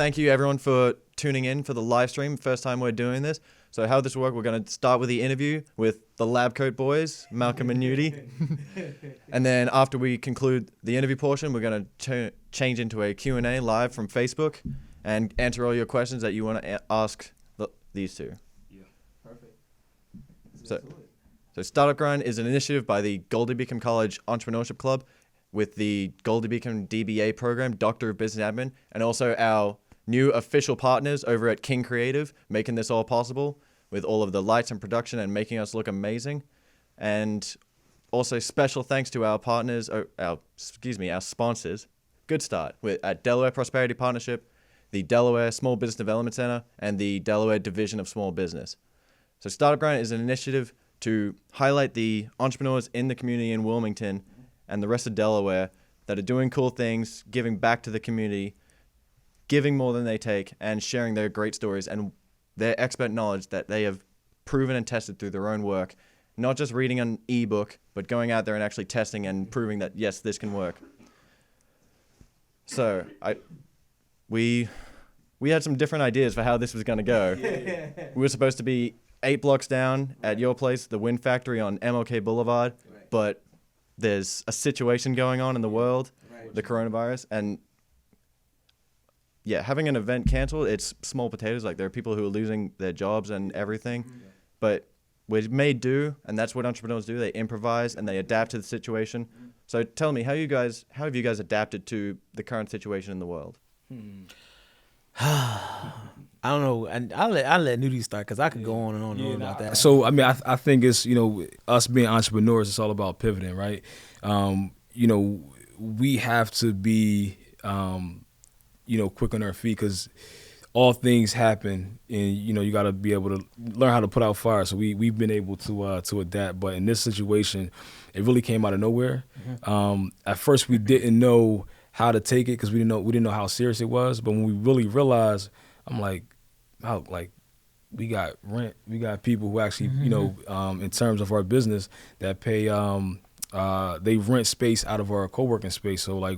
thank you everyone for tuning in for the live stream. First time we're doing this. So how this will work, we're going to start with the interview with the Lab Coat boys, Malcolm and Newdy. And then after we conclude the interview portion, we're going to change into a Q&A live from Facebook and answer all your questions that you want to ask these two. Yeah, perfect. So Startup Grind is an initiative by the Goldie Beacon College Entrepreneurship Club with the Goldie Beacon DBA program, Doctor of Business Admin, and also our new official partners over at King Creative, making this all possible with all of the lights and production and making us look amazing. And also special thanks to our partners, our sponsors. Good start at Delaware Prosperity Partnership, the Delaware Small Business Development Center, and the Delaware Division of Small Business. So Startup Grind is an initiative to highlight the entrepreneurs in the community in Wilmington and the rest of Delaware that are doing cool things, giving back to the community, giving more than they take, and sharing their great stories and their expert knowledge that they have proven and tested through their own work, not just reading an ebook, but going out there and actually testing and proving that, yes, this can work. So we had some different ideas for how this was going to go. We were supposed to be 8 blocks down at your place, the Wind Factory on MLK Boulevard, but there's a situation going on in the world, the coronavirus, and yeah, having an event canceled, it's small potatoes. Like, there are people who are losing their jobs and everything, but we made do, and that's what entrepreneurs do. They improvise and they adapt to the situation. So tell me, how have you guys adapted to the current situation in the world? I don't know, and I'll let Newdy start because I could go on and on and on about that. So I mean, I think it's, us being entrepreneurs, it's all about pivoting, right? We have to be quick on our feet because all things happen, and you got to be able to learn how to put out fire. So we've been able to adapt, but in this situation, it really came out of nowhere. At first, we didn't know how to take it because we didn't know how serious it was. But when we really realized, I'm like, wow, like, we got rent, we got people who actually, in terms of our business that pay, they rent space out of our co-working space. So like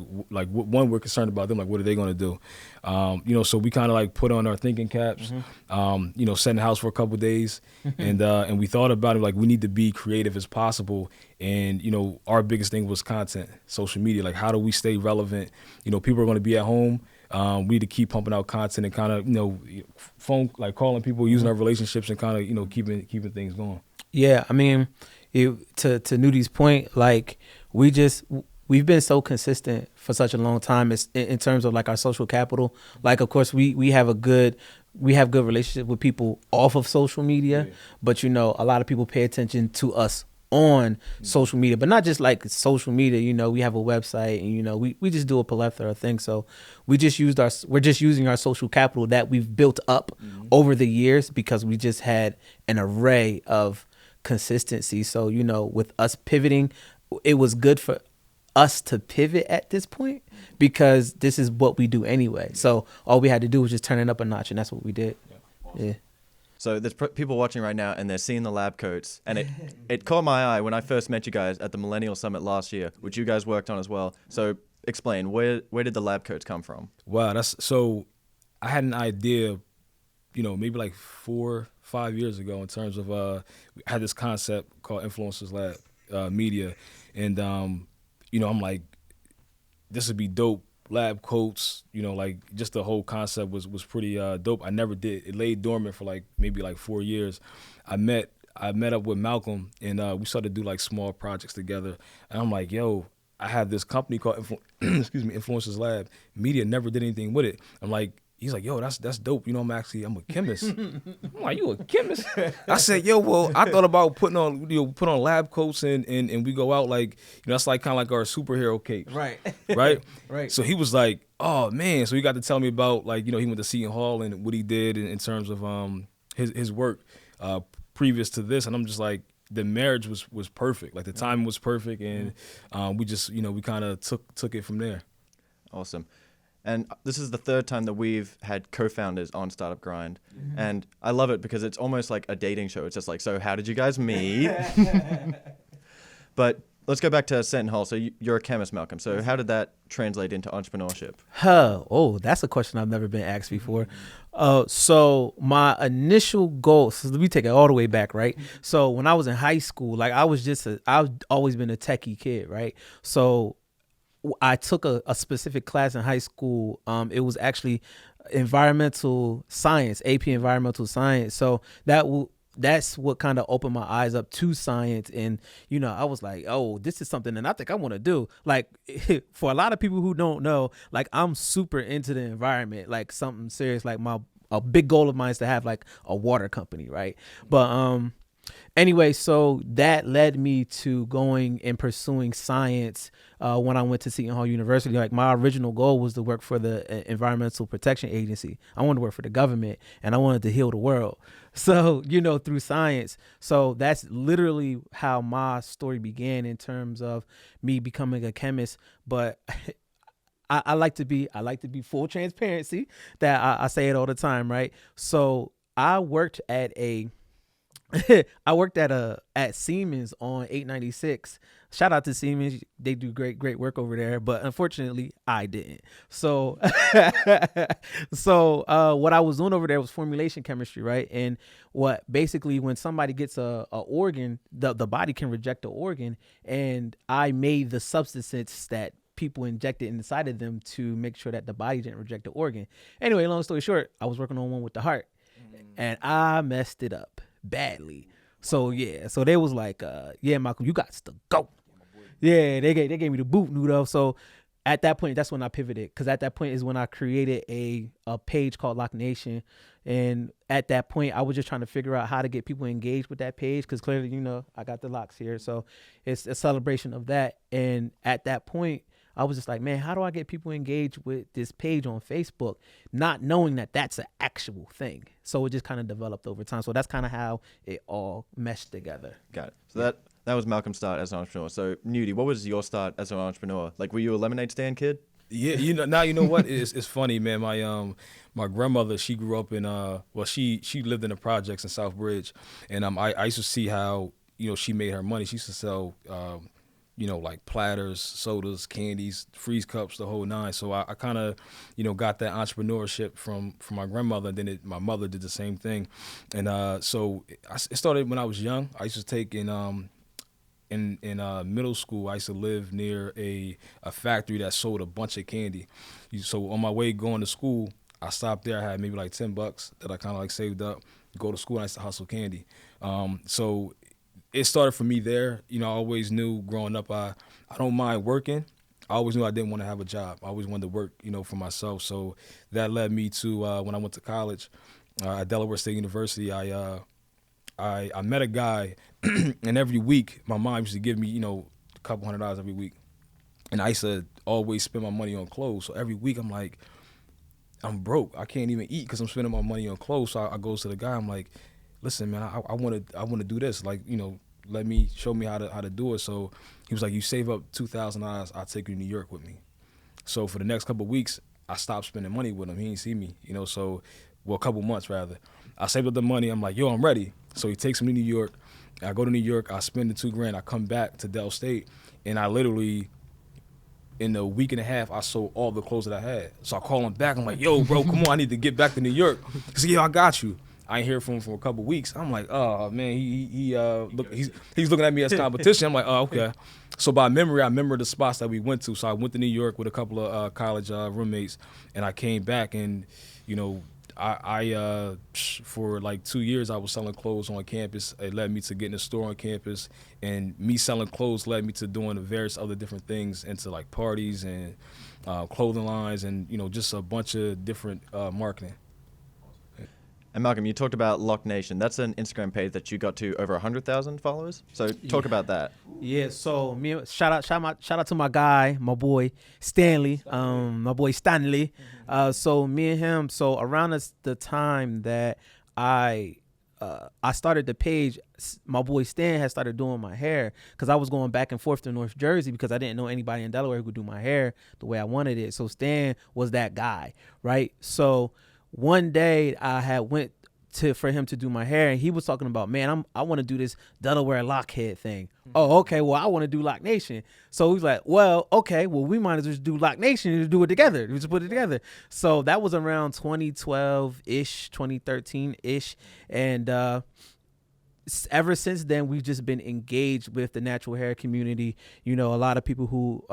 one, we're concerned about them, like, what are they going to do? So we kind of like put on our thinking caps, sat in the house for a couple of days, and we thought about it, like, we need to be creative as possible. And, our biggest thing was content, social media. Like, how do we stay relevant? People are going to be at home. We need to keep pumping out content and kind of, phone, like calling people, using our relationships and kind of, keeping things going. Yeah, I mean, to Newdy's point, like, we've been so consistent for such a long time in terms of like our social capital. Like, of course, we have good relationship with people off of social media, but a lot of people pay attention to us on social media, but not just like social media. We have a website, and we just do a plethora of things. So we're just using our social capital that we've built up over the years because we just had an array of consistency. So with us pivoting, it was good for us to pivot at this point because this is what we do anyway. So all we had to do was just turn it up a notch, and that's what we did. Yeah. So there's people watching right now, and they're seeing the lab coats, and it caught my eye when I first met you guys at the Millennial Summit last year, which you guys worked on as well. So explain, where did the lab coats come from? Wow, so I had an idea, maybe like 4 or 5 years ago, in terms of I had this concept called Influencers Lab Media, and I'm like, this would be dope. Lab coats, like, just the whole concept was pretty dope. I never did. It lay dormant for maybe 4 years. I met up with Malcolm, and we started to do like small projects together. And I'm like, yo, I have this company called Influencers Lab Media. Never did anything with it. I'm like, he's like, yo, that's dope. I'm a chemist. I'm like, you a chemist? I said, yo, well, I thought about put on lab coats and we go out, like, that's like kind of like our superhero capes. Right. Right? Right. So he was like, oh man. So he got to tell me about, like, he went to Seton Hall and what he did in terms of his work previous to this. And I'm just like, the marriage was perfect. Like, the timing was perfect, and we just, we kind of took it from there. Awesome. And this is the third time that we've had co-founders on Startup Grind. And I love it because it's almost like a dating show. It's just like, so how did you guys meet? But let's go back to Seton Hall. So you're a chemist, Malcolm. So how did that translate into entrepreneurship? Oh, that's a question I've never been asked before. So my initial goal, so let me take it all the way back, right? So when I was in high school, like I've always been a techie kid, right? So I took a specific class in high school. It was actually environmental science, AP environmental science. So that's what kind of opened my eyes up to science. And, I was like, oh, this is something that I think I want to do. Like, for a lot of people who don't know, like, I'm super into the environment, like something serious. Like a big goal of mine is to have like a water company, right? But anyway, so that led me to going and pursuing science when I went to Seton Hall University. Like, my original goal was to work for the Environmental Protection Agency. I wanted to work for the government, and I wanted to heal the world. So, through science. So that's literally how my story began in terms of me becoming a chemist. But I like to be full transparency, that I say it all the time, right? So I worked at at Siemens on 896. Shout out to Siemens. They do great work over there. But unfortunately, I didn't. So, what I was doing over there was formulation chemistry, right? And what basically, when somebody gets a organ, the body can reject the organ. And I made the substances that people injected inside of them to make sure that the body didn't reject the organ. Anyway, long story short, I was working on one with the heart, and I messed it up badly. So they was like, Malcolm, you got to go. Yeah, they gave me the boot, Newdy. So at that point, that's when I pivoted, because at that point is when I created a page called Lock Nation. And at that point, I was just trying to figure out how to get people engaged with that page, because clearly, I got the locks here. So it's a celebration of that. And at that point, I was just like, man, how do I get people engaged with this page on Facebook, not knowing that that's an actual thing? So it just kind of developed over time. So that's kind of how it all meshed together. Got it. So that was Malcolm's start as an entrepreneur. So Newdy, what was your start as an entrepreneur? Like, were you a lemonade stand kid? Yeah, now you know what? It's funny, man. My grandmother, she grew up in she lived in the projects in Southbridge, and I used to see how she made her money. She used to sell like platters, sodas, candies, freeze cups, the whole nine. So I kind of, got that entrepreneurship from my grandmother. And then my mother did the same thing. And so it started when I was young. I used to take in middle school, I used to live near a factory that sold a bunch of candy. So on my way going to school, I stopped there. I had maybe like $10 that I kind of like saved up, go to school, and I used to hustle candy. So it started for me there. I always knew growing up, I don't mind working. I always knew I didn't want to have a job. I always wanted to work, for myself. So that led me to when I went to college at Delaware State University. I met a guy, and every week my mom used to give me, a couple $100 every week, and I used to always spend my money on clothes. So every week I'm like, I'm broke. I can't even eat because I'm spending my money on clothes. So I go to the guy. I'm like, listen, man, I want to do this. Like, show me how to do it. So he was like, you save up $2,000, I'll take you to New York with me. So for the next couple of weeks, I stopped spending money with him. He didn't see me, a couple months rather. I saved up the money. I'm like, yo, I'm ready. So he takes me to New York. I go to New York. I spend the $2,000. I come back to Del State, and I literally, in a week and a half, I sold all the clothes that I had. So I call him back. I'm like, yo, bro, come on, I need to get back to New York. He said, yeah, I got you. I ain't hear from him for a couple of weeks. I'm like, oh man, he's looking at me as competition. I'm like, oh, okay. So by memory, I remember the spots that we went to. So I went to New York with a couple of college roommates, and I came back, and I for like 2 years I was selling clothes on campus. It led me to getting a store on campus, and me selling clothes led me to doing various other different things, into like parties and clothing lines, and just a bunch of different marketing. And Malcolm, you talked about Lock Nation. That's an Instagram page that you got to over 100,000 followers. So talk about that. Yeah. So shout out to my guy, my boy Stanley, my boy Stanley. So me and him. So around the time that I started the page, my boy Stan had started doing my hair, because I was going back and forth to North Jersey because I didn't know anybody in Delaware who could do my hair the way I wanted it. So Stan was that guy, right? So one day I had went for him to do my hair, and he was talking about, man, I want to do this Delaware Lockhead thing. Oh, okay, well, I want to do Lock Nation. So he's like, well, okay, well, we might as well just do Lock Nation and do it together. We just put it together. So that was around 2012-ish, 2013-ish, and ever since then, we've just been engaged with the natural hair community. You know, a lot of people who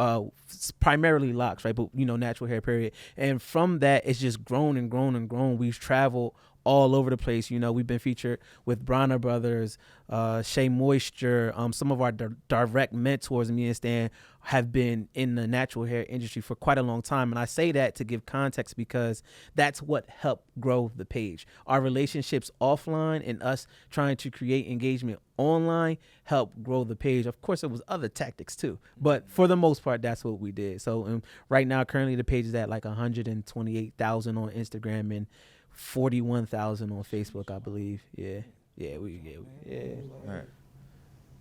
primarily locks, right? But, you know, natural hair, period. And from that, it's just grown and grown and grown. We've traveled all over the place. You know, we've been featured with Bronner Brothers, Shea Moisture. Some of our direct mentors, me and Stan, have been in the natural hair industry for quite a long time. And I say that to give context because that's what helped grow the page. Our relationships offline and us trying to create engagement online helped grow the page. Of course, it was other tactics too, but for the most part, that's what we did. So right now, currently the page is at like 128,000 on Instagram and 41,000 on Facebook, I believe. Yeah. All right.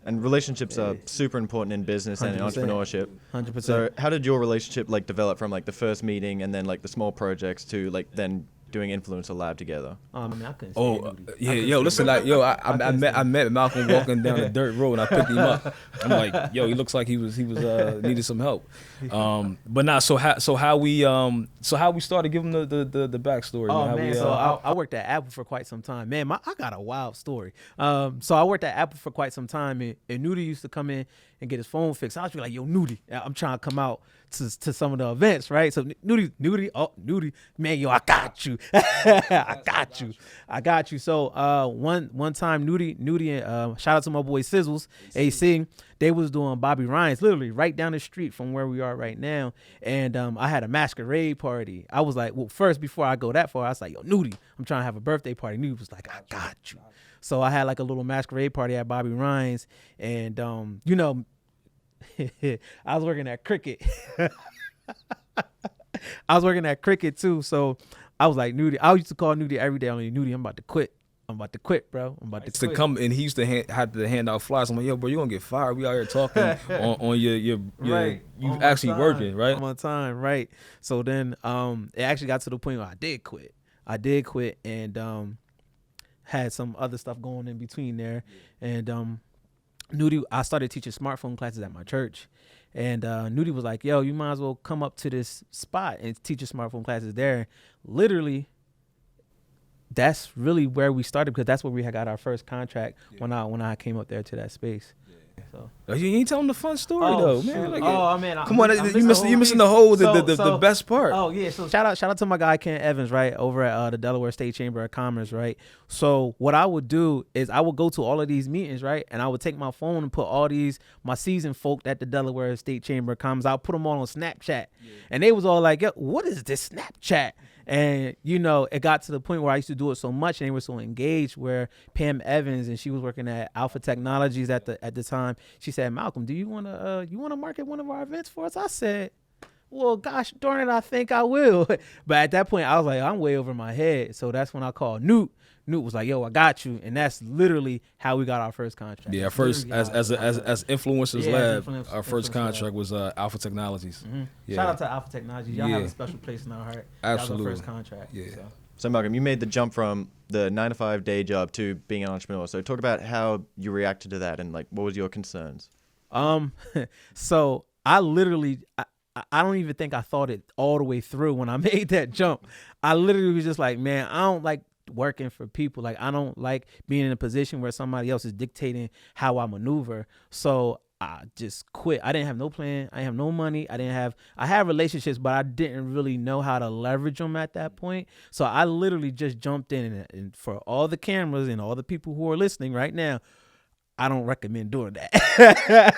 And relationships are super important in business and in 100%. entrepreneurship. 100%. So how did your relationship like develop from like the first meeting and then like the small projects to like then doing Influencer Lab together? I mean, I couldn't Yeah, yo, listen, like, yo, I met Malcolm walking down the dirt road, and I picked him up. I'm like, yo, he looks like he was needed some help. But nah, so how we started giving the backstory. Oh, how man, so I worked at Apple for quite some time. Man, I got a wild story. So I worked at Apple for quite some time, and Newdy used to come in and get his phone fixed. I was like, yo, Newdy, I'm trying to come out to some of the events, right? So Newdy, man, yo, I got you. I got you. So one time Newdy and shout out to my boy Sizzles, AC, they was doing Bobby Ryan's literally right down the street from where we are right now. And I had a masquerade party. I was like, well, first, before I go that far, I was like, yo, Newdy, I'm trying to have a birthday party. Newdy was like, I got you. So I had like a little masquerade party at Bobby Ryan's, and you know, I was working at Cricket. I was working at Cricket too, so I was like, Newdy. I used to call Newdy every day. I'm like, Newdy, I'm about to quit. Bro. I'm about to quit. To come, and he used to have to hand out flyers. I'm like, yo, bro, you gonna get fired. We out here talking on your right. You On actually time. working, right? I'm on time, right? So then it actually got to the point where I did quit and had some other stuff going in between there. And Newdy, I started teaching smartphone classes at my church. And Newdy was like, yo, you might as well come up to this spot and teach your smartphone classes there. Literally, that's really where we started, because that's where we had got our first contract when I came up there to that space. So. You ain't telling the fun story though, man. Like, man, come on, you missing the whole the best part. Oh yeah, so shout out to my guy Ken Evans, right, over at the Delaware State Chamber of Commerce, right. So what I would do is I would go to all of these meetings, right, and I would take my phone and put all my seasoned folk at the Delaware State Chamber of Commerce. I'll put them all on Snapchat, and they was all like, yo, what is this Snapchat? And, you know, it got to the point where I used to do it so much and they were so engaged, where Pam Evans, and she was working at Alpha Technologies at the time, she said, Malcolm, do you want to market one of our events for us? I said, well, gosh darn it, I think I will. But at that point, I was like, I'm way over my head. So that's when I called Newt. Newt was like, yo, I got you. And that's literally how we got our first contract. Yeah, first as Influencers Lab, our first contract was Alpha Technologies. Mm-hmm. Yeah. Shout out to Alpha Technologies. Y'all have a special place in our heart. Absolutely. That was our first contract. Yeah. So Malcolm, you made the jump from the 9-to-5 day job to being an entrepreneur. So talk about how you reacted to that and like what was your concerns? So I literally I don't even think I thought it all the way through when I made that jump. I literally was just like, man, I don't like working for people. Like, I don't like being in a position where somebody else is dictating how I maneuver. So I just quit. I didn't have no plan. I didn't have no money. I had relationships, but I didn't really know how to leverage them at that point. So I literally just jumped in, and for all the cameras and all the people who are listening right now, I don't recommend doing that.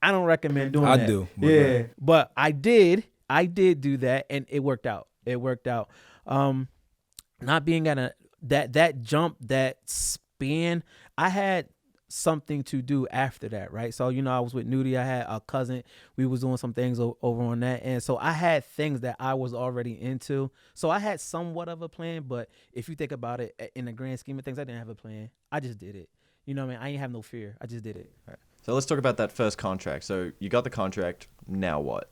I don't recommend doing that. I do. Yeah. But I did do that, and it worked out. Not being at that jump, that span, I had something to do after that, right? So, you know, I was with Newdy. I had a cousin. We was doing some things over on that. And so I had things that I was already into. So I had somewhat of a plan. But if you think about it, in the grand scheme of things, I didn't have a plan. I just did it. You know what I mean? I ain't have no fear. I just did it. All right. So let's talk about that first contract. So you got the contract. Now what?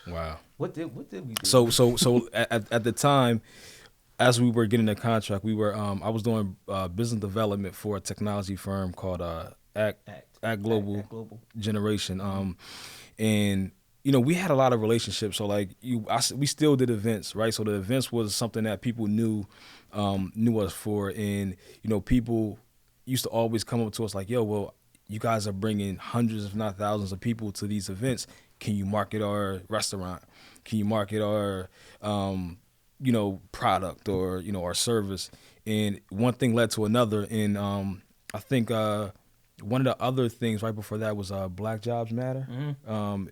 Wow. What did we do? So at the time, as we were getting the contract, we were I was doing business development for a technology firm called Act Global Generation. And we had a lot of relationships. So like we still did events, right? So the events was something that people knew us for, and people used to always come up to us like, yo, well, you guys are bringing hundreds, if not thousands, of people to these events. Can you market our restaurant? Can you market our product or our service? And one thing led to another, and I think one of the other things right before that was Black Jobs Matter.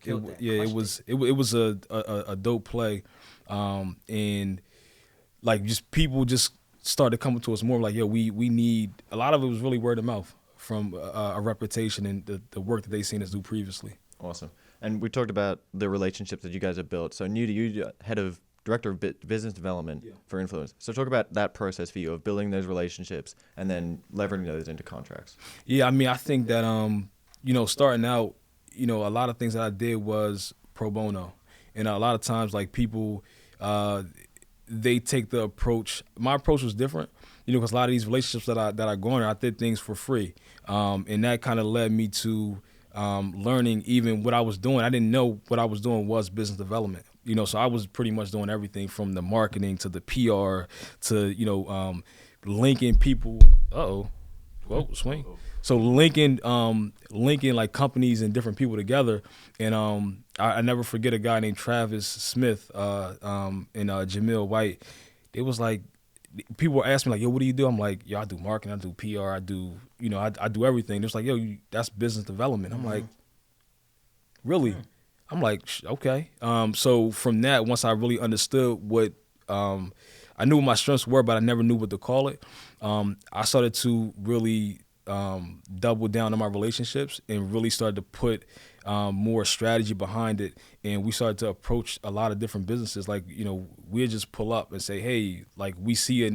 It was a dope play, and like just people just started coming to us more like, yo, we need. A lot of it was really word of mouth from a reputation and the work that they seen us do previously. Awesome. And we talked about the relationships that you guys have built. So Newdy, you director of business development for Influence. So talk about that process for you of building those relationships and then leveraging those into contracts. Yeah, I mean, I think that starting out, a lot of things that I did was pro bono, and a lot of times like people, they take the approach. My approach was different, because a lot of these relationships that I garnered, I did things for free, and that kind of led me to learning even what I was doing. I didn't know what I was doing was business development. So I was pretty much doing everything from the marketing to the PR to, linking people. Whoa, swing. So linking like companies and different people together. And I never forget a guy named Travis Smith and Jamil White. It was like, people were asking me like, yo, what do you do? I'm like, yo, I do marketing, I do PR, I do, I do everything. It's like, yo, that's business development. I'm like, really? I'm like, okay. So from that, once I really understood what, I knew what my strengths were, but I never knew what to call it. I started to really double down on my relationships and really started to put more strategy behind it. And we started to approach a lot of different businesses. Like, we'd just pull up and say, hey, like we see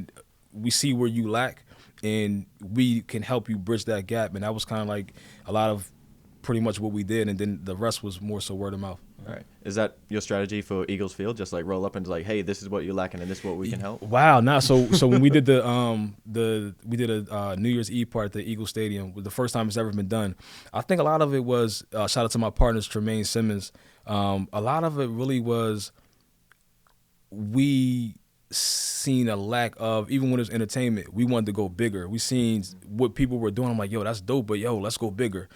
where you lack and we can help you bridge that gap. And that was kind of like a lot of pretty much what we did. And then the rest was more so word of mouth. All right. Is that your strategy for Eagles Field? Just like roll up and like, hey, this is what you're lacking and this is what we can help? Wow. Nah. So when we did we did a New Year's Eve party at the Eagle Stadium, was the first time it's ever been done. I think a lot of it was, shout out to my partners, Tremaine Simmons. A lot of it really was, we seen a lack of, even when it was entertainment, we wanted to go bigger. We seen what people were doing. I'm like, yo, that's dope, but yo, let's go bigger.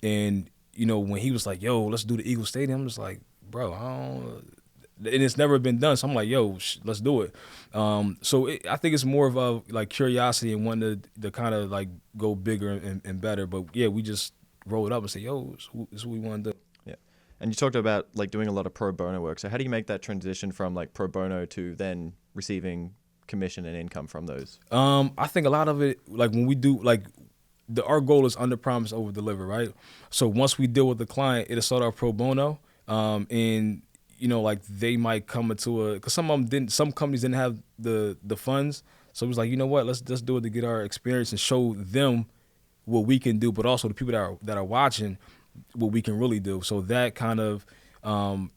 And when he was like, yo, let's do the Eagle Stadium, I'm just like, bro, and it's never been done. So I'm like, yo, let's do it. I think it's more of a like curiosity and wanting to kind of like go bigger and better. But yeah, we just roll it up and say, yo, this is what we want to do. Yeah. And you talked about like doing a lot of pro bono work. So how do you make that transition from like pro bono to then receiving commission and income from those? I think a lot of it, like when we do like, our goal is under promise, over deliver, right? So once we deal with the client, it'll start our pro bono, and like they might come into because some companies didn't have the funds, so it was like, you know what, let's just do it to get our experience and show them what we can do, but also the people that are watching what we can really do. So that kind of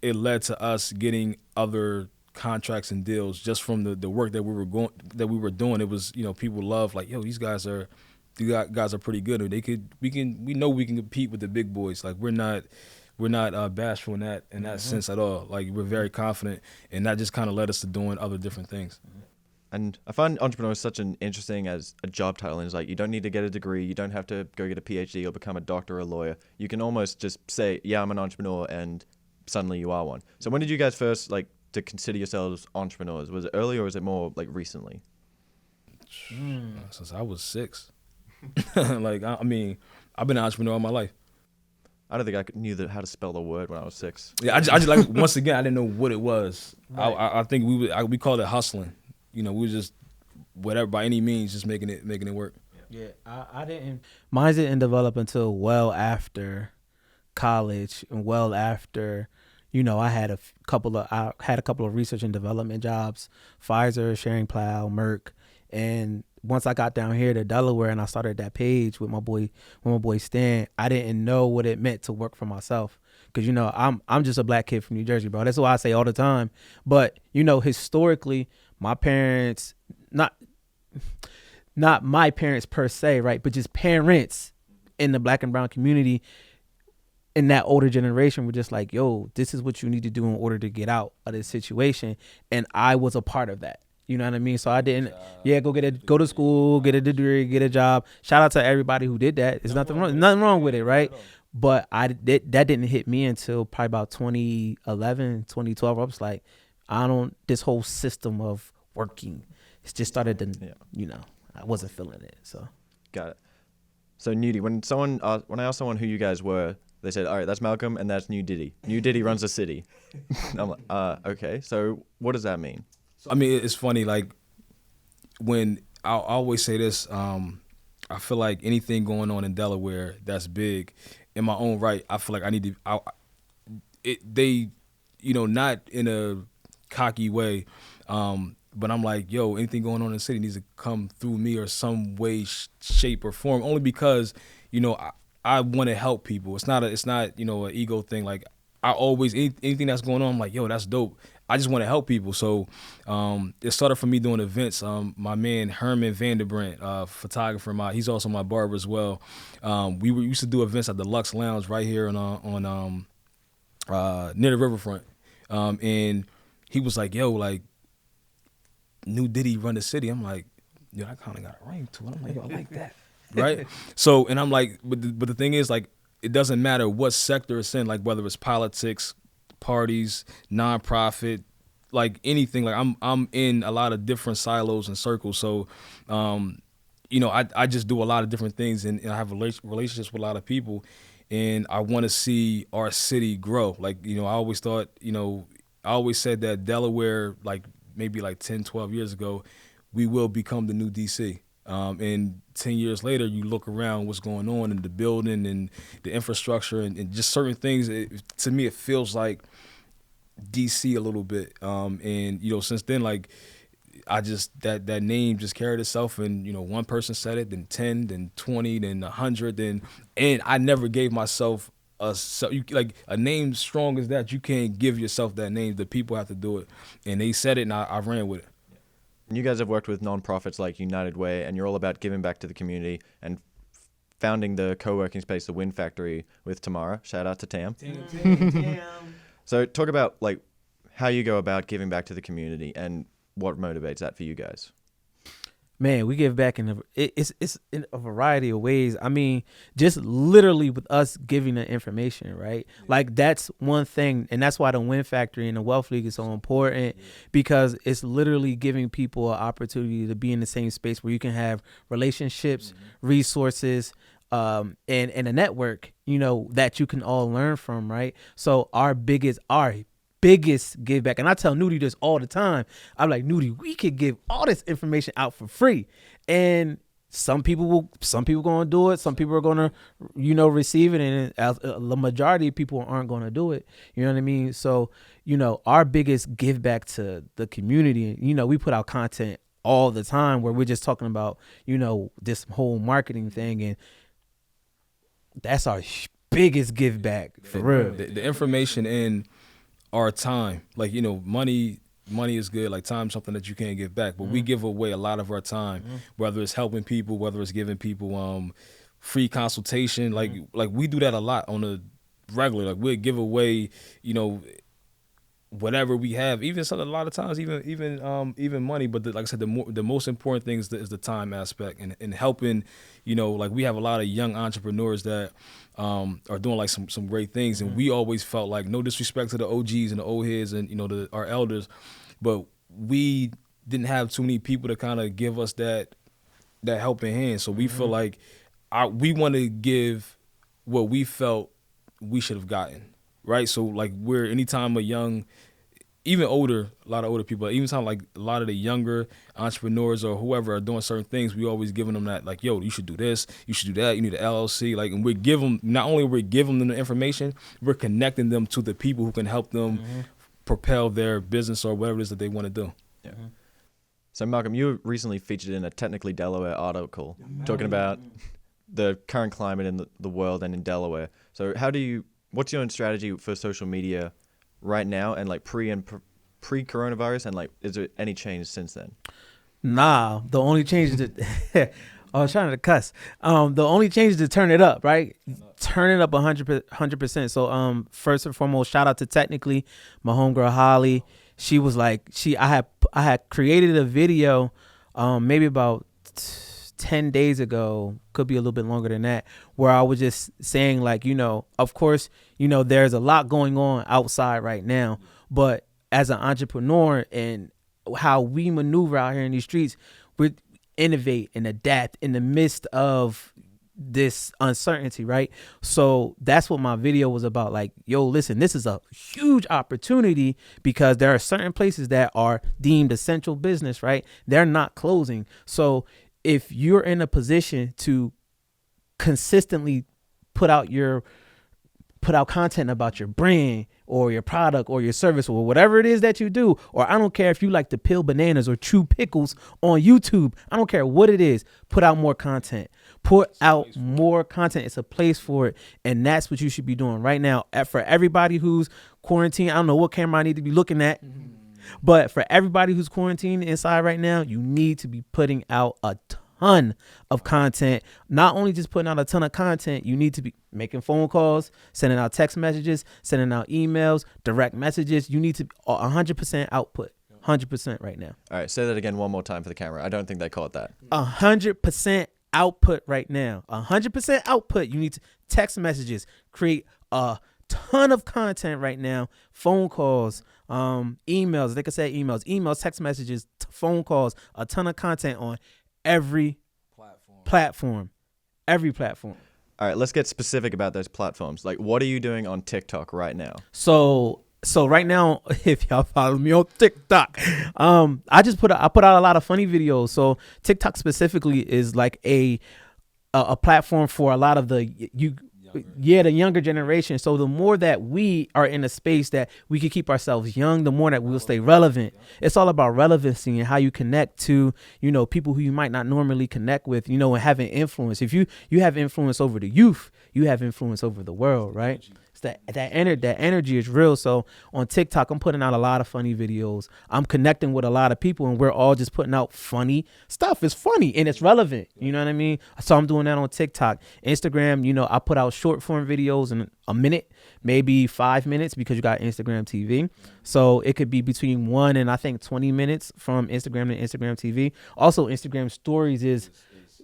it led to us getting other contracts and deals just from the work that we were doing. It was people love like, yo, these guys are pretty good, or we know we can compete with the big boys. Like we're not bashful in that sense at all. Like we're very confident, and that just kind of led us to doing other different things. And I find entrepreneur such an interesting as a job title. And it's like, you don't need to get a degree, you don't have to go get a PhD or become a doctor or a lawyer. You can almost just say, yeah, I'm an entrepreneur, and suddenly you are one. So when did you guys first like to consider yourselves entrepreneurs? Was it early or was it more like recently? Since I was 6. Like, I mean, I've been an entrepreneur all my life. I don't think I knew how to spell the word when I was 6. Yeah, I just like, once again, I didn't know what it was. Right. I think we called it hustling. We were just whatever, by any means, just making it work. Yeah, I didn't. Mine didn't develop until well after college and well after. I had a couple of research and development jobs, Pfizer, Schering Plough, Merck, and once I got down here to Delaware and I started that page with my boy Stan, I didn't know what it meant to work for myself. Cause I'm just a black kid from New Jersey, bro. That's what I say all the time. But historically, my parents not my parents per se, right, but just parents in the Black and brown community in that older generation were just like, yo, this is what you need to do in order to get out of this situation. And I was a part of that. You know what I mean? So I didn't, go to school, get a degree, get a job. Shout out to everybody who did that. There's nothing wrong with it, right? But that didn't hit me until probably about 2011, 2012. I was like, this whole system of working, it's just started to, I wasn't feeling it. So. Got it. So Newdy, when I asked someone who you guys were, they said, all right, that's Malcolm and that's New Diddy. New Diddy runs the city. I'm like, okay. So what does that mean? So, I mean, it's funny, like, when I always say this, I feel like anything going on in Delaware that's big, in my own right, I feel like I need to, not in a cocky way, but I'm like, yo, anything going on in the city needs to come through me or some way, shape, or form. Only because, I want to help people. It's not an ego thing. Like, I always, anything that's going on, I'm like, yo, that's dope. I just want to help people. So it started from me doing events. My man Herman Vanderbrandt, photographer, he's also my barber as well. We used to do events at the Lux Lounge right here on near the riverfront. And he was like, yo, like, New Diddy run the city. I'm like, yo, I kind of got a ring to it. I'm like, yo, I like that. Right? So, and I'm like, but the thing is, like, it doesn't matter what sector it's in, like whether it's politics, parties, nonprofit, like anything. Like I'm in a lot of different silos and circles. So, I just do a lot of different things, and I have relationships with a lot of people, and I want to see our city grow. Like, I always thought, I always said that Delaware, like maybe like 10, 12 years ago, we will become the new DC. And 10 years later, you look around what's going on in the building and the infrastructure and just certain things. To me, it feels like DC a little bit. And, since then, like, I just, that name just carried itself, and, one person said it, then 10, then 20, then 100, and I never gave myself a name strong as that. You can't give yourself that name. The people have to do it. And they said it, and I ran with it. You guys have worked with nonprofits like United Way, and you're all about giving back to the community and founding the co-working space, the Wind Factory, with Tamara. Shout out to Tam. So talk about, like, how you go about giving back to the community and what motivates that for you guys. Man, we give back it's in a variety of ways. I mean, just literally with us giving the information, right? Like, that's one thing, and that's why the Win Factory and the Wealth League is so important, because it's literally giving people an opportunity to be in the same space where you can have relationships, resources, and a network, that you can all learn from, right? So our biggest give back, and I tell Newdy this all the time. I'm like, Newdy, we could give all this information out for free, and some people going to do it. Some people are going to, receive it, and the majority of people aren't going to do it. You know what I mean? So, our biggest give back to the community. We put out content all the time where we're just talking about, this whole marketing thing, and that's our biggest give back for real. The information in our time, like, money is good, like time is something that you can't give back, but we give away a lot of our time, whether it's helping people, whether it's giving people free consultation, like we do that a lot on a regular. Like, we'll give away whatever we have, even a lot of times even money, but like I said, the most important thing is the time aspect, and helping, like, we have a lot of young entrepreneurs that are doing like some great things, and we always felt like, no disrespect to the OGs and the old heads and our elders, but we didn't have too many people to kind of give us that helping hand. So we feel like we want to give what we felt we should have gotten. Right, so like, anytime a young, even older, a lot of older people, even time like a lot of the younger entrepreneurs or whoever are doing certain things, we always giving them that, like, yo, you should do this, you should do that, you need an LLC, like, and we give them, not only we're giving them the information, we're connecting them to the people who can help them propel their business or whatever it is that they want to do. Yeah. So Malcolm, you were recently featured in a Technically Delaware article talking about the current climate in the world and in Delaware. So what's your strategy for social media right now, and like pre-coronavirus, and like, is there any change since then? Nah, the only change is to I was trying to cuss. The only change is to turn it up, right? Turn it up 100%. So first and foremost, shout out to Technically, my homegirl Holly. She was like, I had created a video maybe about 10 days ago, could be a little bit longer than that, where I was just saying, like, of course, there's a lot going on outside right now, but as an entrepreneur and how we maneuver out here in these streets, we innovate and adapt in the midst of this uncertainty, right? So that's what my video was about. Like, yo, listen, this is a huge opportunity because there are certain places that are deemed essential business, right? They're not closing. So if you're in a position to consistently put out content about your brand or your product or your service or whatever it is that you do, or I don't care if you like to peel bananas or chew pickles on YouTube, I don't care what it is, put out more content. Put out more content. It's a place for it, and that's what you should be doing right now. For everybody who's quarantined, I don't know what camera I need to be looking at, but for everybody who's quarantined inside right now, you need to be putting out a ton of content. Not only just putting out a ton of content, you need to be making phone calls, sending out text messages, sending out emails, direct messages. You need to 100% output. 100% right now. All right, say that again one more time for the camera. I don't think they caught that. 100% output right now. 100% output. You need to text messages, create a ton of content right now. Phone calls, emails. They could say emails, text messages, phone calls, a ton of content on every platform. Every platform. All right, let's get specific about those platforms. Like, what are you doing on TikTok right now? So right now, if y'all follow me on TikTok, I put out a lot of funny videos. So TikTok specifically is like a platform for a lot of the younger generation. So the more that we are in a space that we can keep ourselves young, the more that we'll stay relevant. It's all about relevancy and how you connect to, people who you might not normally connect with, and having influence. If you have influence over the youth, you have influence over the world, right? That energy is real. So on TikTok, I'm putting out a lot of funny videos. I'm connecting with a lot of people, and we're all just putting out funny stuff. It's funny and it's relevant. You know what I mean? So I'm doing that on TikTok. Instagram, I put out short form videos in a minute, maybe 5 minutes, because you got Instagram TV. So it could be between 1 and I think 20 minutes from Instagram to Instagram TV. Also, Instagram stories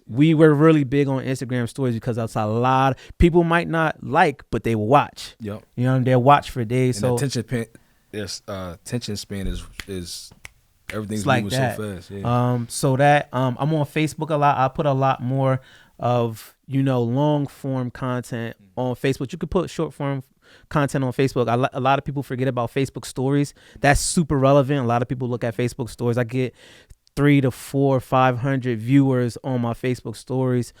we were really big on Instagram stories because that's a lot people might not like, but they will watch. Yep. They'll watch for days. And so attention span is everything's like moving that. so fast. Yeah. So that I'm on Facebook a lot. I put a lot more of long form content on Facebook. You could put short form content on Facebook. A lot of people forget about Facebook stories. That's super relevant. A lot of people look at Facebook stories. I get 300 to 400, 500 viewers on my Facebook stories.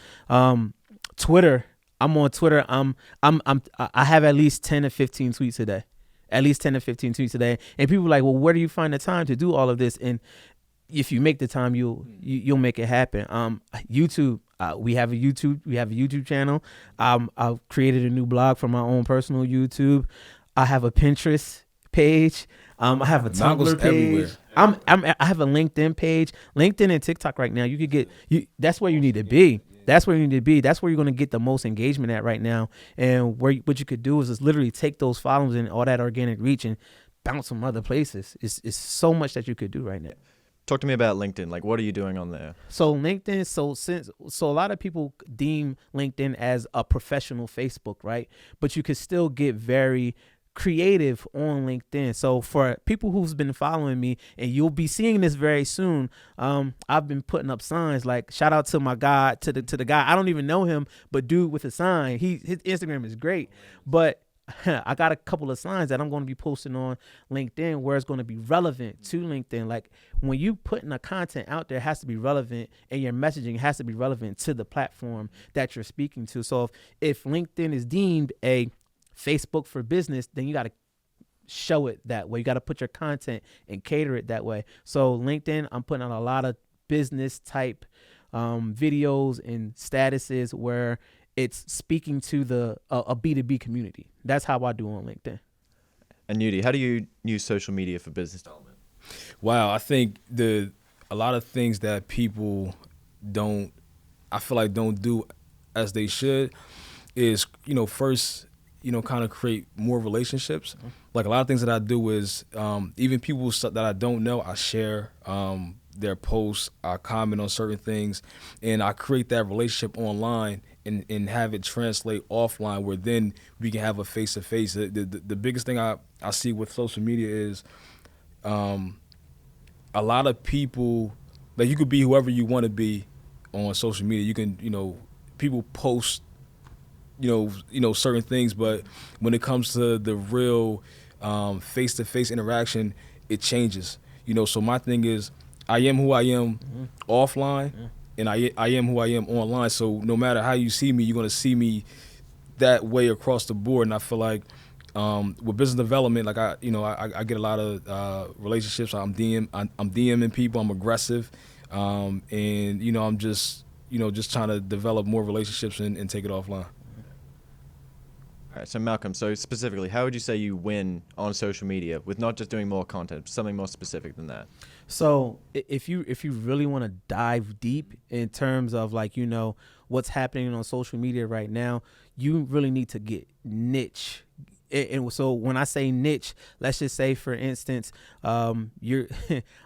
Twitter, I'm on Twitter. I have at least 10 to 15 tweets a day. At least 10 to 15 tweets a day. And people are like, well, where do you find the time to do all of this? And if you make the time, you'll make it happen. YouTube, we have a YouTube channel. I've created a new blog for my own personal YouTube. I have a Pinterest page. I have a Tumblr page. I have a LinkedIn page. LinkedIn and TikTok right now, that's where you need to be. That's where you need to be. That's where you're going to get the most engagement at right now. And what you could do is just literally take those follows and all that organic reach and bounce from other places. It's so much that you could do right now. Talk to me about LinkedIn. Like, what are you doing on there? So LinkedIn, so a lot of people deem LinkedIn as a professional Facebook, right? But you could still get very creative on LinkedIn. So for people who's been following me, and you'll be seeing this very soon, I've been putting up signs like, shout out to my guy, to the guy, I don't even know him, but dude with a sign, his Instagram is great. But I got a couple of signs that I'm going to be posting on LinkedIn where it's going to be relevant to LinkedIn. Like, when you putting a content out there, it has to be relevant, and your messaging has to be relevant to the platform that you're speaking to. So if LinkedIn is deemed a Facebook for business, then you got to show it that way. You got to put your content and cater it that way. So LinkedIn, I'm putting out a lot of business type videos and statuses where it's speaking to a B2B community. That's how I do on LinkedIn. And Newdy, how do you use social media for business development? Wow, I think a lot of things that people don't, I feel like don't do as they should is, first, kind of create more relationships. Like a lot of things that I do is even people that I don't know, I share their posts, I comment on certain things, and I create that relationship online and have it translate offline where then we can have a face-to-face. The biggest thing I see with social media is a lot of people, like you could be whoever you want to be on social media. You can, people post, certain things, but when it comes to the real face-to-face interaction, it changes. So my thing is, I am who I am offline, and I am who I am online. So no matter how you see me, you're gonna see me that way across the board. And I feel like with business development, like I get a lot of relationships. I'm DMing people. I'm aggressive, and I'm just trying to develop more relationships and take it offline. All right, so Malcolm, so specifically, how would you say you win on social media with not just doing more content, something more specific than that? So if you really want to dive deep in terms of like, what's happening on social media right now, you really need to get niche. And so when I say niche, let's just say, for instance, you're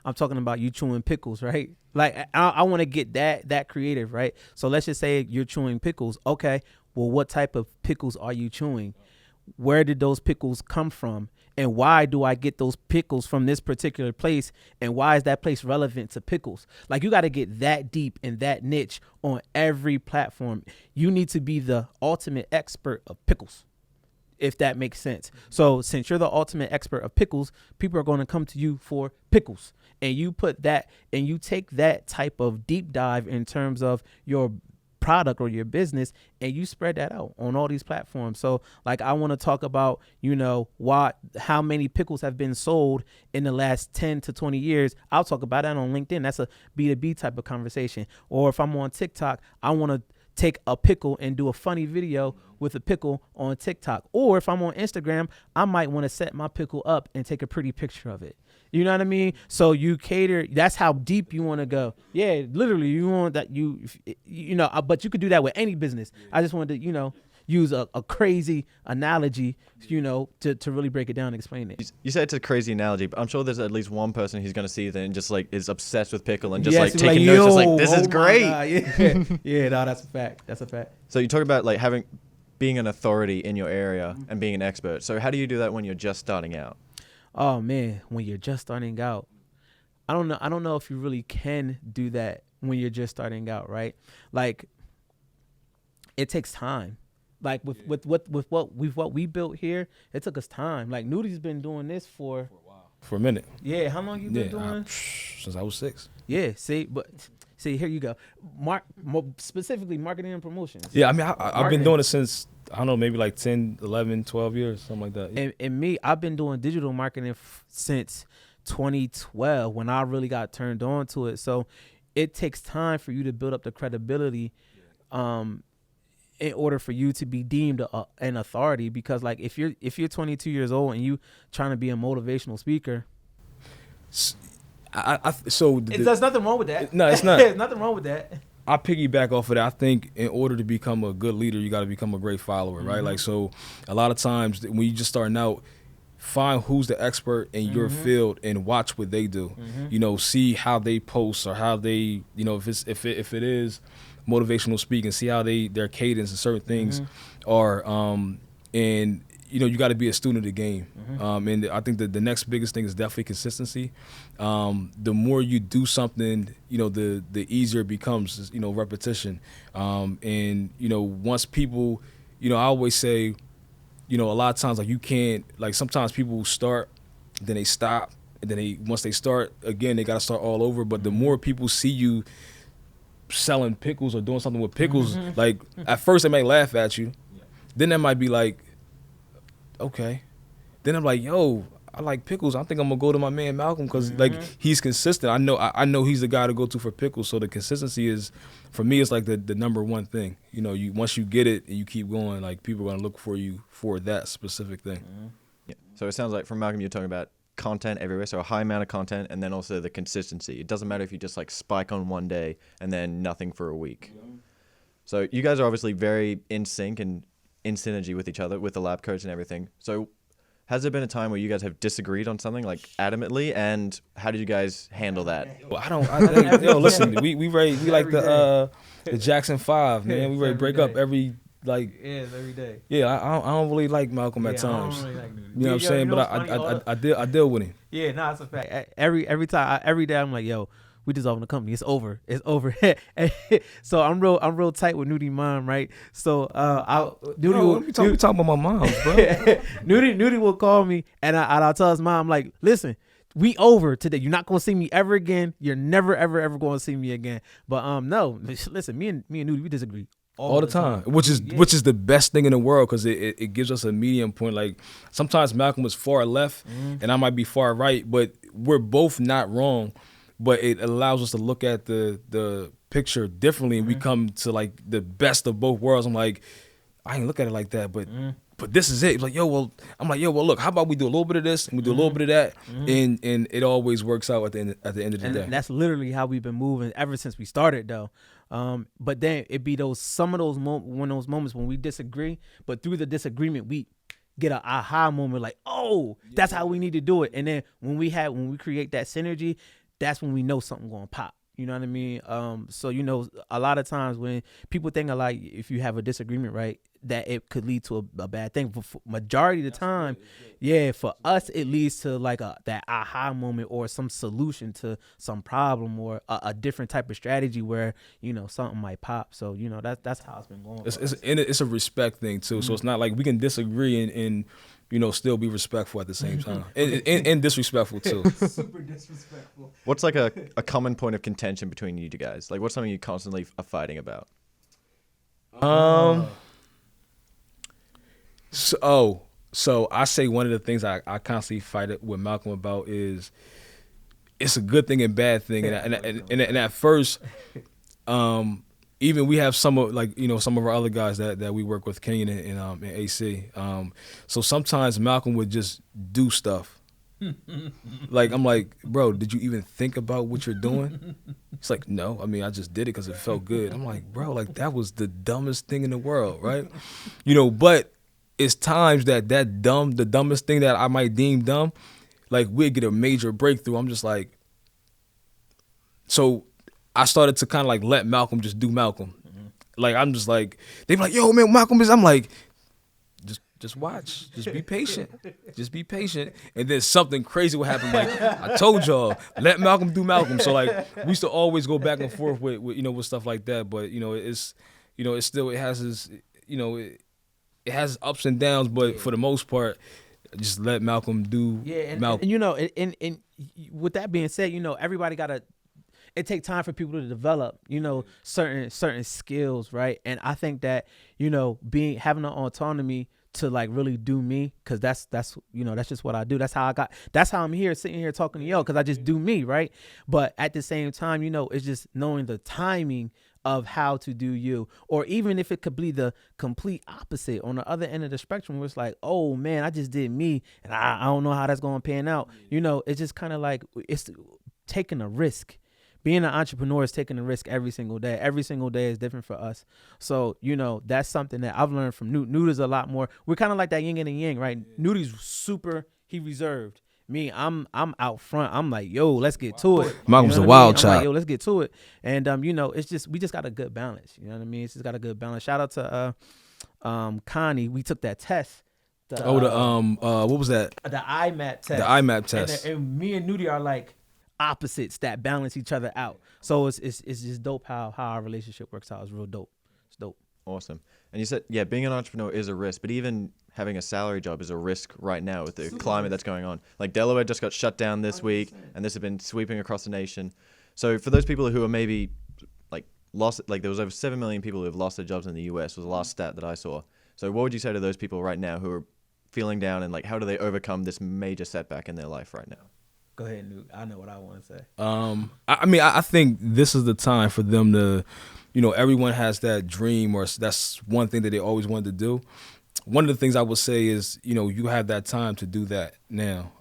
I'm talking about you chewing pickles, right? Like I want to get that creative, right? So let's just say you're chewing pickles. Okay, well, what type of pickles are you chewing? Where did those pickles come from? And why do I get those pickles from this particular place? And why is that place relevant to pickles? Like, you got to get that deep and that niche on every platform. You need to be the ultimate expert of pickles, if that makes sense. So since you're the ultimate expert of pickles, people are going to come to you for pickles. And you put that, and you take that type of deep dive in terms of your product or your business, and you spread that out on all these platforms. So like, I want to talk about, how many pickles have been sold in the last 10 to 20 years. I'll talk about that on LinkedIn. That's a B2B type of conversation. Or if I'm on TikTok, I want to take a pickle and do a funny video with a pickle on TikTok. Or if I'm on Instagram, I might want to set my pickle up and take a pretty picture of it. You know what I mean? So you cater, that's how deep you want to go. Yeah, literally, you want that, but you could do that with any business. I just wanted to, use a crazy analogy, to really break it down and explain it. You said it's a crazy analogy, but I'm sure there's at least one person who's going to see that and just like is obsessed with pickle and just taking notes, just like, this is great. Yeah, no, that's a fact. That's a fact. So you talk about like being an authority in your area and being an expert. So how do you do that when you're just starting out? Oh man, when you're just starting out, I don't know if you really can do that when you're just starting out, right? Like, it takes time. Like with what we built here, it took us time. Like, Newdy's been doing this for a minute. Yeah, how long you been doing? Since I was 6. Yeah, see, here you go. Specifically marketing and promotions. Yeah, I mean, I've been doing it since, I don't know, maybe like 10, 11, 12 years, something like that. Yeah. And me, I've been doing digital marketing since 2012 when I really got turned on to it. So it takes time for you to build up the credibility in order for you to be deemed an authority. Because like, if you're 22 years old and you trying to be a motivational speaker, there's nothing wrong with that. No, it's not. There's nothing wrong with that. I piggyback off of that. I think in order to become a good leader, you got to become a great follower, right? Like, so a lot of times when you just starting out, find who's the expert in your field and watch what they do. See how they post, or how they, if it is motivational speaking, see how their cadence and certain things are, and you got to be a student of the game. And I think that the next biggest thing is definitely consistency. The more you do something, the easier it becomes, repetition. And once people, I always say, a lot of times, like, you can't, like, sometimes people start, then they stop, and then once they start again, they got to start all over. But the more people see you selling pickles or doing something with pickles, like, at first they might laugh at you, then they might be like, okay. Then I'm like, yo, I like pickles. I think I'm gonna go to my man Malcolm because like, he's consistent. I know he's the guy to go to for pickles. So the consistency is, for me, it's like the number one thing. You once you get it and you keep going, like, people are gonna look for you for that specific thing. Yeah. So it sounds like from Malcolm, you're talking about content everywhere, so a high amount of content, and then also the consistency. It doesn't matter if you just like spike on one day and then nothing for a week. So you guys are obviously very in sync and in synergy with each other, with the lab coats and everything. So has there been a time where you guys have disagreed on something like adamantly, and how did you guys handle that? Well, yo, listen, we like the Jackson 5, man. We ready to break up every every day. Yeah, I don't really like Malcolm at times. I don't really like Newdy. You know what I'm saying? But I deal with him. Yeah, nah, it's a fact. Every time, every day, I'm like, yo, we dissolving the company. It's over. It's over. So I'm real tight with Newdy mom, right? So we talking about my mom, bro. Newdy will call me and I'll tell his mom, like, listen, we over today. You're not gonna see me ever again. You're never ever gonna see me again. But no, listen, me and Newdy, we disagree all the time, which is the best thing in the world, because it gives us a medium point. Like sometimes Malcolm was far left and I might be far right, but we're both not wrong. But it allows us to look at the picture differently, and we come to like the best of both worlds. I'm like, I ain't look at it like that, but this is it. It's like, I'm like, look, how about we do a little bit of this and we do a little bit of that, and it always works out at the end of the day. And that's literally how we've been moving ever since we started, though. But then it be those moments when we disagree, but through the disagreement we get an aha moment, like, oh, that's how we need to do it. And then when we create that synergy, that's when we know something gonna pop. You know what I mean? So a lot of times when people think of like, if you have a disagreement, right, that it could lead to a bad thing. But for majority of the time, for us it leads to like that aha moment or some solution to some problem or a different type of strategy where something might pop. So that's how it's been going. It's a respect thing too. So it's not like we can disagree and still be respectful at the same time, and disrespectful too. Super disrespectful. What's like a common point of contention between you two guys? Like, what's something you constantly are fighting about? So I say one of the things I constantly fight it with Malcolm about is it's a good thing and bad thing, and at first, even we have some of our other guys that we work with, Kenyon and AC. So sometimes Malcolm would just do stuff. Like I'm like, bro, did you even think about what you're doing? It's like, no, I mean, I just did it because it felt good. I'm like, bro, like that was the dumbest thing in the world, right? But it's times the dumbest thing that I might deem dumb, like we'd get a major breakthrough. I'm just like, so I started to kind of like let Malcolm just do Malcolm. Like I'm just like, they be like, yo man, Malcolm is, I'm like, just watch, just be patient, and then something crazy will happen. Like I told y'all, let Malcolm do Malcolm. So like we used to always go back and forth with with stuff like that. But it's still, it has its it has ups and downs. But for the most part, just let Malcolm do Malcolm. And with that being said, everybody gotta. It takes time for people to develop, certain skills, right? And I think that having the autonomy to like really do me, because that's just what I do. That's how I'm here sitting here talking to y'all, because I just do me, right? But at the same time, it's just knowing the timing of how to do you, or even if it could be the complete opposite on the other end of the spectrum, where it's like, oh man, I just did me and I don't know how that's going to pan out. It's just kind of like, it's taking a risk. Being an entrepreneur is taking a risk every single day. Every single day is different for us. So, that's something that I've learned from Newt. Newt is a lot more. We're kind of like that yin and yang, right? Newty's he reserved. Me, I'm out front. I'm like, yo, let's get to it. Malcolm's a wild child. Like, yo, let's get to it. And, it's just, we just got a good balance. You know what I mean? It's just got a good balance. Shout out to Connie. We took that test. What was that? The IMAP test. The IMAP test. And me and Newdy are like opposites that balance each other out. So it's just dope how our relationship works out. It's real dope. It's dope. Awesome. And you said, being an entrepreneur is a risk, but even having a salary job is a risk right now with the climate that's going on. Like Delaware just got shut down this 100%. Week, and this has been sweeping across the nation. So for those people who are maybe like lost, like there was over 7 million people who have lost their jobs in the US was the last stat that I saw. So what would you say to those people right now who are feeling down, and like how do they overcome this major setback in their life right now? Go ahead, Newt. I know what I want to say. I think this is the time for them to, everyone has that dream, or that's one thing that they always wanted to do. One of the things I would say is, you have that time to do that now.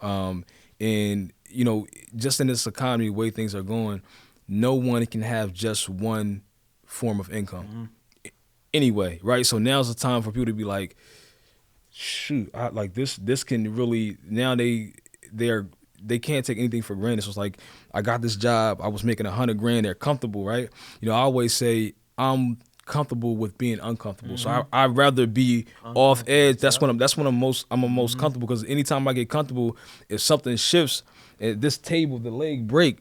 And, you know, just in this economy, the way things are going, no one can have just one form of income. Anyway, right? So now's the time for people to be like, shoot, this can really, now they can't take anything for granted. So it's like, I got this job, I was making $100,000, they're comfortable, right? You know, I always say I'm comfortable with being uncomfortable. So I'd rather be off edge. That's when I'm most comfortable, because anytime I get comfortable, if something shifts at this table, the leg break,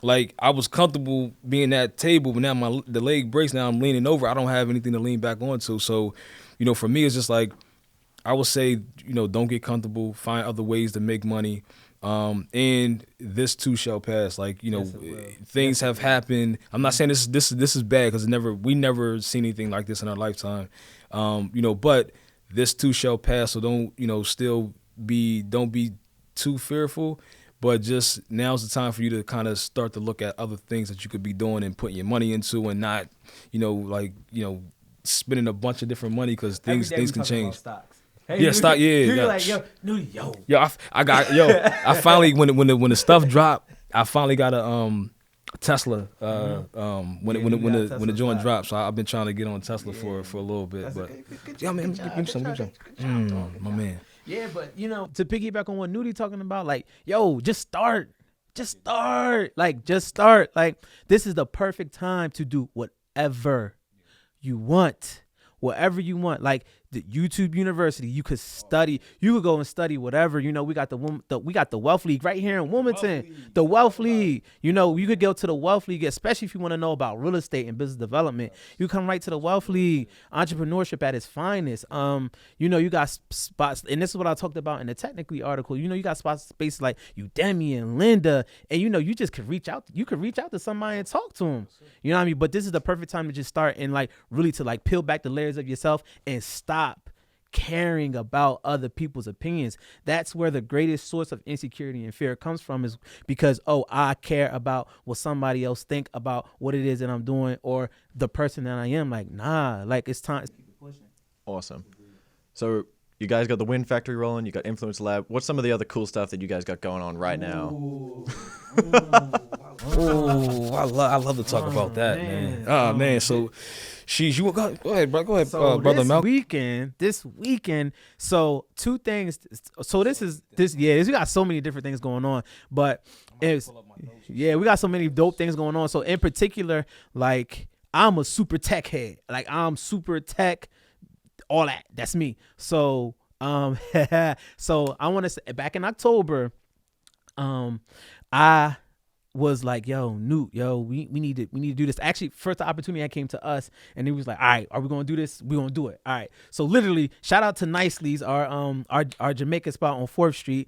like I was comfortable being at table, but now the leg breaks, now I'm leaning over, I don't have anything to lean back onto. So, you know, for me, it's just like, I would say, you know, don't get comfortable, find other ways to make money. And this too shall pass. Like, you know, things have happened. I'm not saying this is bad, because we never seen anything like this in our lifetime. You know, but this too shall pass. So don't, you know, don't be too fearful, but just now's the time for you to kind of start to look at other things that you could be doing and putting your money into, and not, you know, like, you know, spending a bunch of different money, because things can change. Hey, yeah, stock. Yeah, you're yeah. like, Newdy, I finally, when the stuff dropped, I finally got a Tesla. When the joint dropped, so I've been trying to get on Tesla for a little bit. But yeah, man, give me some. My man. Yeah, but you know, to piggyback on what Newdy talking about, like, just start. Like, just start. Like, this is the perfect time to do whatever you want. Whatever you want, like the YouTube University, you could study. You could go and study whatever. You know, we got the Wealth League right here in Wilmington. The Wealth League. You know, you could go to the Wealth League, especially if you want to know about real estate and business development. You come right to the Wealth League. Entrepreneurship at its finest. You know, you got spots, and this is what I talked about in the Technically article. You know, you got spaces like Udemy and Linda, and you know, you just could reach out. You could reach out to somebody and talk to them. You know what I mean? But this is the perfect time to just start and like really to like peel back the layers of yourself and stop caring about other people's opinions. That's where the greatest source of insecurity and fear comes from, is because, I care about what somebody else think about what it is that I'm doing or the person that I am. Like, nah, like it's time to keep it pushing. Awesome. So you guys got the Win Factory rolling, you got Influence Lab. What's some of the other cool stuff that you guys got going on right now? I love to talk about that, man. Oh, man. So, you go ahead, bro. Go ahead, so brother Mel. This weekend. So two things. So we got so many different things going on, but we got so many dope things going on. So in particular, like, I'm a super tech head. Like, I'm super tech, all that. That's me. So so I want to say, back in October, I was like, Newt, we need to do this. Actually, first the opportunity that came to us, and he was like, all right, are we gonna do this? We gonna do it. All right. So literally, shout out to Nicely's, our Jamaican spot on 4th Street.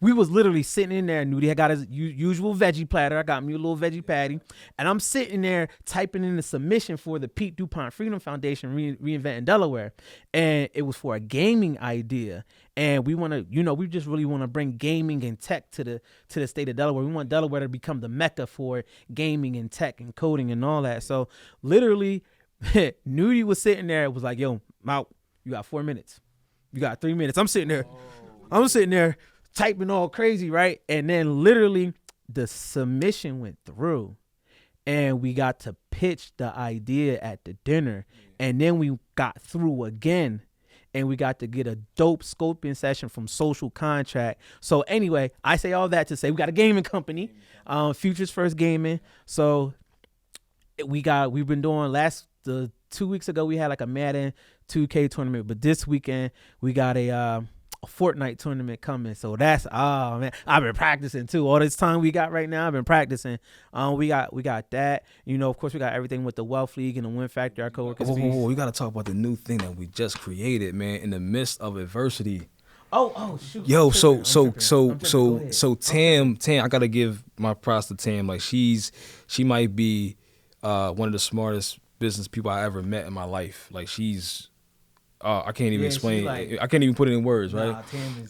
We was literally sitting in there. Newdy had got his usual veggie platter. I got me a little veggie patty, and I'm sitting there typing in the submission for the Pete DuPont Freedom Foundation Reinventing Delaware, and it was for a gaming idea. And we want to, we just really want to bring gaming and tech to the state of Delaware. We want Delaware to become the mecca for gaming and tech and coding and all that. So literally, Newdy was sitting there. It was like, Mout, you got 4 minutes. You got 3 minutes. I'm sitting there typing all crazy, right? And then literally the submission went through, and we got to pitch the idea at the dinner. And then we got through again, and we got to get a dope scoping session from Social Contract. So anyway, I say all that to say we got a gaming company, Futures First Gaming. So we've been doing 2 weeks ago, we had like a Madden 2K tournament, but this weekend we got a Fortnite tournament coming. So that's, man, I've been practicing too. All this time we got right now, I've been practicing. We got that. Of course, we got everything with the Wealth League and the Win Factor, our coworkers. Whoa. We got to talk about the new thing that we just created, man, in the midst of adversity. Oh, shoot. Yo, so Tam, I got to give my props to Tam. Like, she might be one of the smartest business people I ever met in my life. Like, she's I can't even explain. I can't even put it in words, right?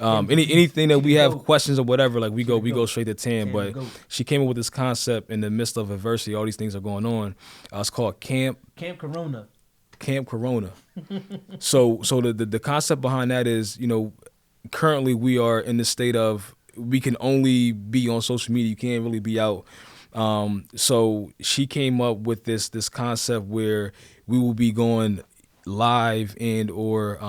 Anything that we have questions or whatever, like we go straight to Tam. But she came up with this concept in the midst of adversity. All these things are going on. It's called Camp Corona. Camp Corona. So the concept behind that is, currently we are in the state of we can only be on social media. You can't really be out. So she came up with this concept where we will be going live and or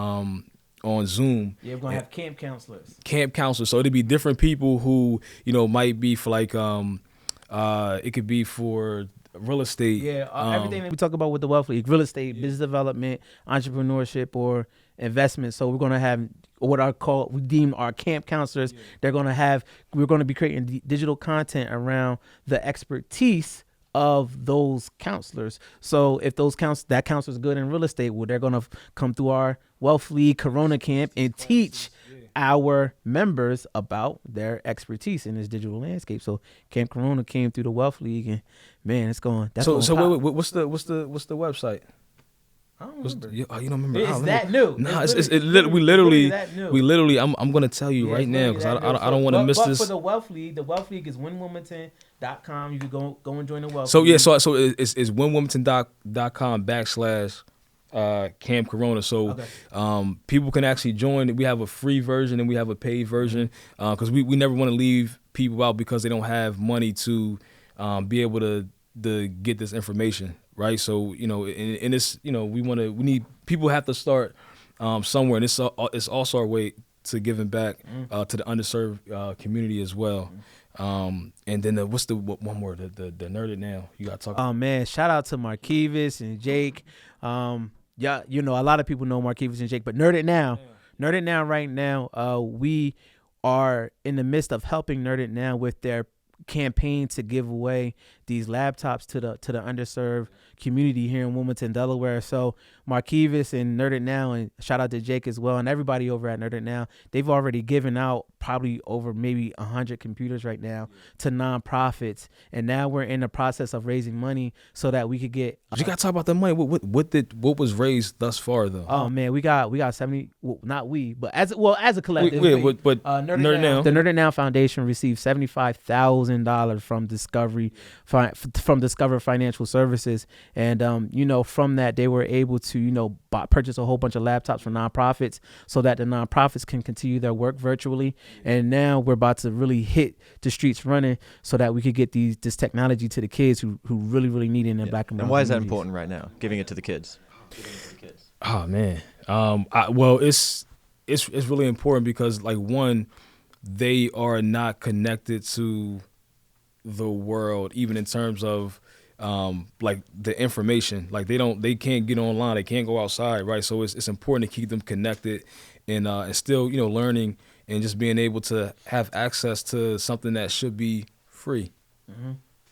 on Zoom. Yeah, we're gonna have camp counselors. So it'd be different people who, you know, might be for like it could be for real estate. Yeah, everything that we talk about with the Wealth League, real estate, business development, entrepreneurship, or investment. So we're gonna have what we deem our camp counselors. We're gonna be creating digital content around the expertise of those counselors. So if that counselor's good in real estate, well, they're gonna come through our Wealth League Corona camp and teach our members about their expertise in this digital landscape. So Camp Corona came through the Wealth League, and man, it's going. Wait, what's the website? I don't remember. You don't remember? It's that new. Nah, we literally. I'm gonna tell you right now because I don't want to miss this. For the Wealth League is winwilmington.com. You can go and join the Wealth So League. yeah, so it's winwilmington.com / Camp Corona. So people can actually join. We have a free version and we have a paid version because we never want to leave people out because they don't have money to be able to get this information. Right, so you know, in this, you know, we need people have to start somewhere, and it's also our way to giving back to the underserved community as well. And then what's the one more the Nerded Now you got to talk. Oh man, shout out to Marquivas and Jake. Yeah, you know, a lot of people know Marquivas and Jake, but Nerded Now right now, we are in the midst of helping Nerded Now with their campaign to give away these laptops to the underserved community here in Wilmington, Delaware. So Marquivas and Nerded Now, and shout out to Jake as well, and everybody over at Nerded Now, they've already given out probably over maybe 100 computers right now to nonprofits, and now we're in the process of raising money so that we could get. You got to talk about the money. What was raised thus far though? Oh man, we got 70. Well, not we, but as a collective. But Nerded Now. The Nerded Now Foundation received $75,000 from Discover Financial Services, and you know, from that they were able to, you know, purchase a whole bunch of laptops for nonprofits so that the nonprofits can continue their work virtually. And now we're about to really hit the streets running so that we could get this technology to the kids who really need it in Black and brown. And why is that communities. important right now? Giving it to the kids. Oh man, well it's really important because like one, they are not connected to the world, even in terms of like the information. Like they can't get online, they can't go outside, right? So it's important to keep them connected and still, you know, learning and just being able to have access to something that should be free.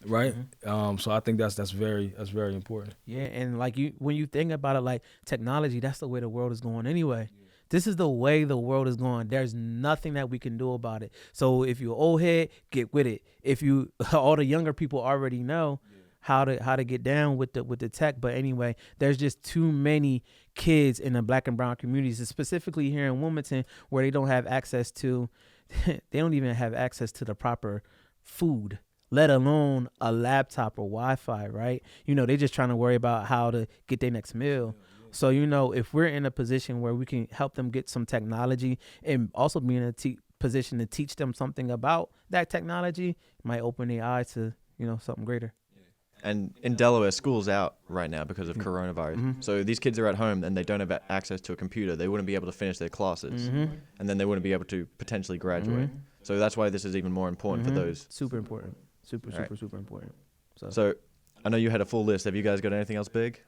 Right. So I think that's very important. Yeah, and like when you think about it, like technology, that's the way the world is going anyway. This is the way the world is going. There's nothing that we can do about it. So if you're old head, get with it. If you all the younger people already know how to get down with the tech. But anyway, there's just too many kids in the Black and brown communities, specifically here in Wilmington, where they don't have access to they don't even have access to the proper food, let alone a laptop or Wi-Fi, right? You know, they're just trying to worry about how to get their next meal. So, you know, if we're in a position where we can help them get some technology and also be in a position to teach them something about that technology, it might open their eyes to, you know, something greater. And in Delaware, school's out right now because of coronavirus. So these kids are at home and they don't have access to a computer. They wouldn't be able to finish their classes. And then they wouldn't be able to potentially graduate. So that's why this is even more important for those. Super important. Super important. So I know you had a full list. Have you guys got anything else big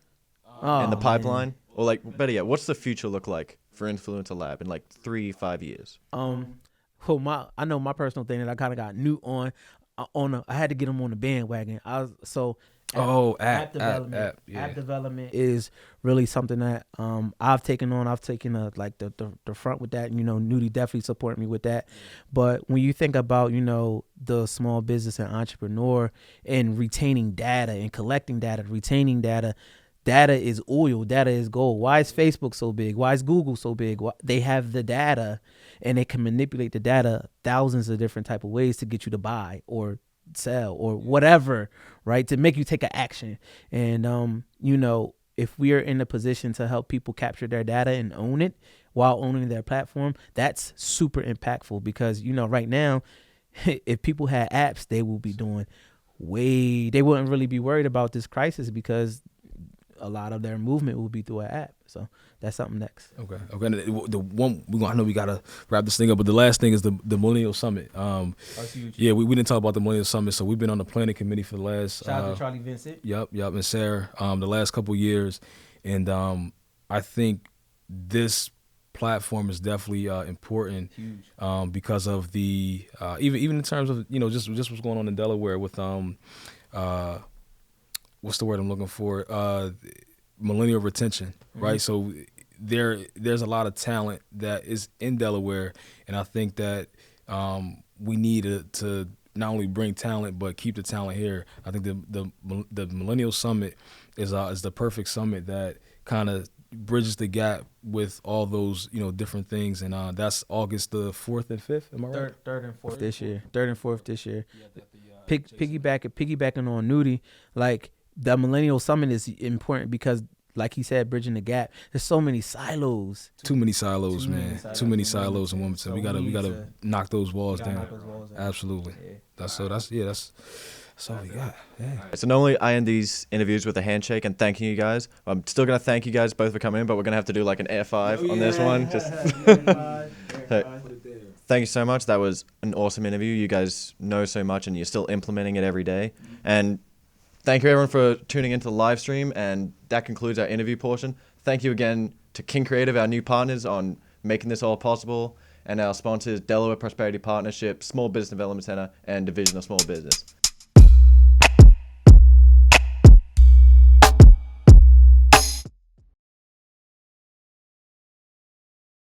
in the pipeline? Man. Or like, better yet, what's the future look like for Influencer Lab in like 3-5 years? I know my personal thing that I kind of got new on. I had to get them on the bandwagon. App development is really something that I've taken on. I've taken like the front with that. You know, Newdy definitely support me with that. But when you think about, you know, the small business and entrepreneur and retaining data and collecting data, retaining data. Data is oil. Data is gold. Why is Facebook so big? Why is Google so big? They have the data, and they can manipulate the data thousands of different type of ways to get you to buy or sell or whatever, right? To make you take an action. And you know, if we are in a position to help people capture their data and own it while owning their platform, that's super impactful because, right now, if people had apps, they will be doing they wouldn't really be worried about this crisis because a lot of their movement will be through an app. So that's something next. Okay. And the one I know we gotta wrap this thing up, but the last thing is the Millennial Summit. Yeah, we didn't talk about the Millennial Summit, so we've been on the planning committee for the last. Shout out to Charlie Vincent. Yep, and Sarah. The last couple years, and I think this platform is definitely important because of the even in terms of just what's going on in Delaware with what's the word I'm looking for? Millennial retention, right? So there's a lot of talent that is in Delaware, and I think that we need to not only bring talent but keep the talent here. I think the Millennial Summit is the perfect summit that kind of bridges the gap with all those different things, and that's August the 4th and 5th. Am I right? Third and fourth this year. Piggybacking on Newdy, like the Millennial Summit is important because, like he said, bridging the gap. There's so many silos. Too many silos, man. Too many silos in Wilmington. So we gotta knock those walls down. Absolutely. Yeah. That's all we got. Yeah. So normally I end these interviews with a handshake and thanking you guys. I'm still gonna thank you guys both for coming in, but we're gonna have to do like an air five on this one. Thank you so much. That was an awesome interview. You guys know so much, and you're still implementing it every day. And thank you everyone for tuning into the live stream. And that concludes our interview portion. Thank you again to King Creative, our new partners, on making this all possible, and our sponsors, Delaware Prosperity Partnership, Small Business Development Center, and Division of Small Business.